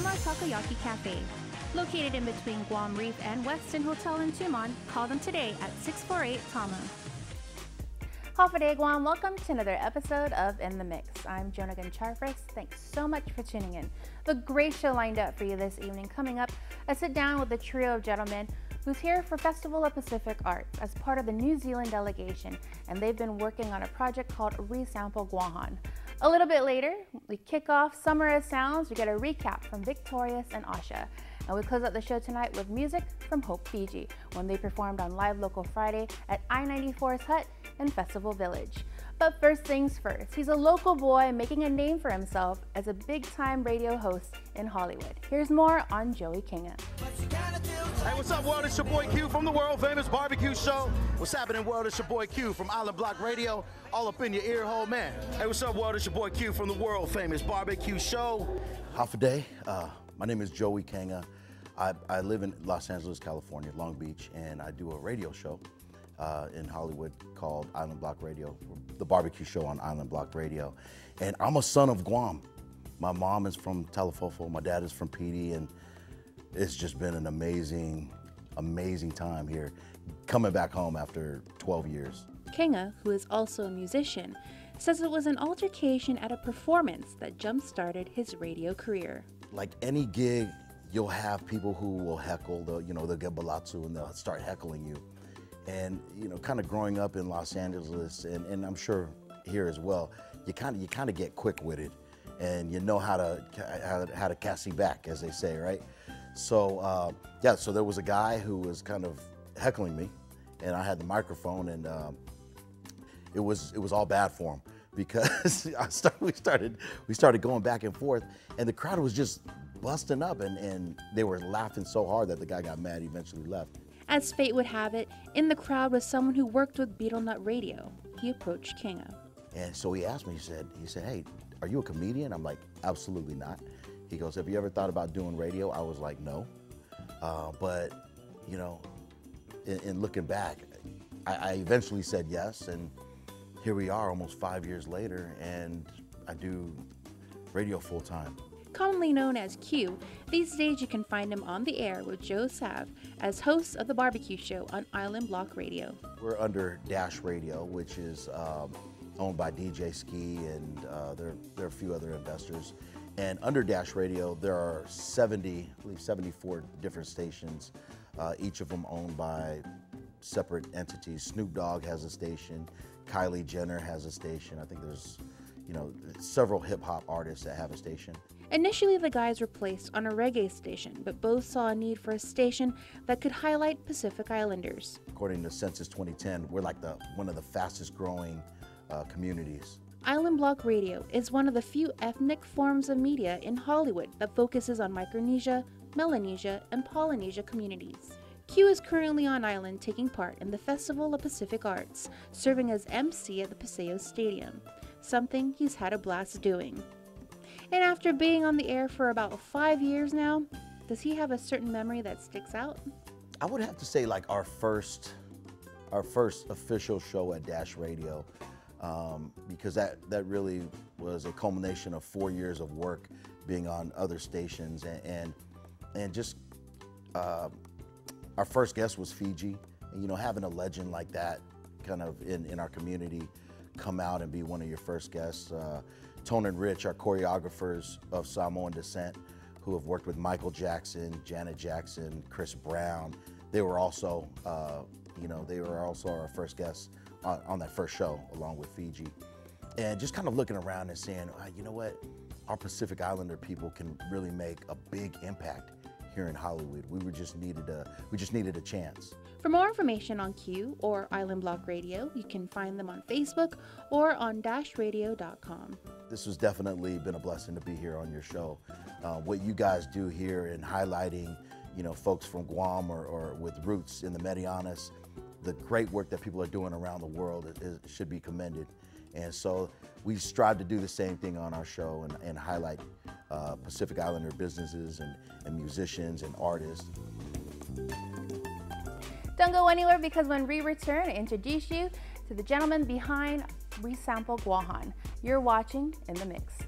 Tama Takoyaki Cafe. Located in between Guam Reef and Westin Hotel in Tumon, call them today at 648-TAMA. Hafa Adai Guam, welcome to another episode of In the Mix. I'm Jonah Goncharfris. Thanks so much for tuning in. A great show lined up for you this evening. Coming up, I sit down with a trio of gentlemen who's here for Festival of Pacific Arts as part of the New Zealand delegation, and they've been working on a project called Resample Guahan. A little bit later, we kick off Summer as Sounds. We get a recap from Victorious and Asha. And we close out the show tonight with music from Hope Fiji when they performed on Live Local Friday at I-94's Hut in Festival Village. But first things first, he's a local boy making a name for himself as a big-time radio host in Hollywood. Here's more on Joey Kinga. Hey, what's up, world? It's your boy Q from the world-famous barbecue show. What's happening, world? It's your boy Q from Island Block Radio, all up in your ear hole, man. Hey, what's up, world? It's your boy Q from the world-famous barbecue show. Hafa Adai. My name is Joey Kinga. I live in Los Angeles, California, Long Beach, and I do a radio show in Hollywood called Island Block Radio, the barbecue show on Island Block Radio. And I'm a son of Guam. My mom is from Talifofo, my dad is from PD, and it's just been an amazing, amazing time here, coming back home after 12 years. Kinga, who is also a musician, says it was an altercation at a performance that jump-started his radio career. Like any gig, you'll have people who will heckle, they'll get balatsu and they'll start heckling you. And, kind of growing up in Los Angeles, and I'm sure here as well, you kind of get quick-witted, and you know how to cassie back, as they say, right? So, so there was a guy who was kind of heckling me, and I had the microphone, and it was all bad for him because we started going back and forth, and the crowd was just busting up, and they were laughing so hard that the guy got mad, eventually left. As fate would have it, in the crowd was someone who worked with Beetle Nut Radio. He approached Kinga. And so he asked me, he said, hey, are you a comedian? I'm like, absolutely not. He goes, have you ever thought about doing radio? I was like, no. But, in looking back, I eventually said yes, and here we are almost 5 years later, and I do radio full time. Commonly known as Q, these days you can find him on the air with Joe Sav as host of the barbecue show on Island Block Radio. We're under Dash Radio, which is owned by DJ Ski, and there are a few other investors. And under Dash Radio, there are 74 different stations, each of them owned by separate entities. Snoop Dogg has a station, Kylie Jenner has a station. I think there's, several hip-hop artists that have a station. Initially, the guys were placed on a reggae station, but both saw a need for a station that could highlight Pacific Islanders. According to Census 2010, we're like one of the fastest growing communities. Island Block Radio is one of the few ethnic forms of media in Hollywood that focuses on Micronesia, Melanesia, and Polynesia communities. Q is currently on island taking part in the Festival of Pacific Arts, serving as MC at the Paseo Stadium, something he's had a blast doing. And after being on the air for about 5 years now, does he have a certain memory that sticks out? I would have to say like our first official show at Dash Radio, because that really was a culmination of 4 years of work being on other stations, and just our first guest was Fiji, and having a legend like that kind of in our community come out and be one of your first guests. Tone and Rich are choreographers of Samoan descent who have worked with Michael Jackson, Janet Jackson, Chris Brown. They were also, our first guests on that first show, along with Fiji. And just kind of looking around and saying, you know what, our Pacific Islander people can really make a big impact here in Hollywood. We just needed a chance. For more information on Q or Island Block Radio, you can find them on Facebook or on dashradio.com. This has definitely been a blessing to be here on your show. What you guys do here in highlighting, folks from Guam or with roots in the Marianas, the great work that people are doing around the world should be commended. And so we strive to do the same thing on our show and highlight Pacific Islander businesses and musicians and artists. Don't go anywhere, because when we return, I introduce you to the gentleman behind Resample Guahan. You're watching In the Mix.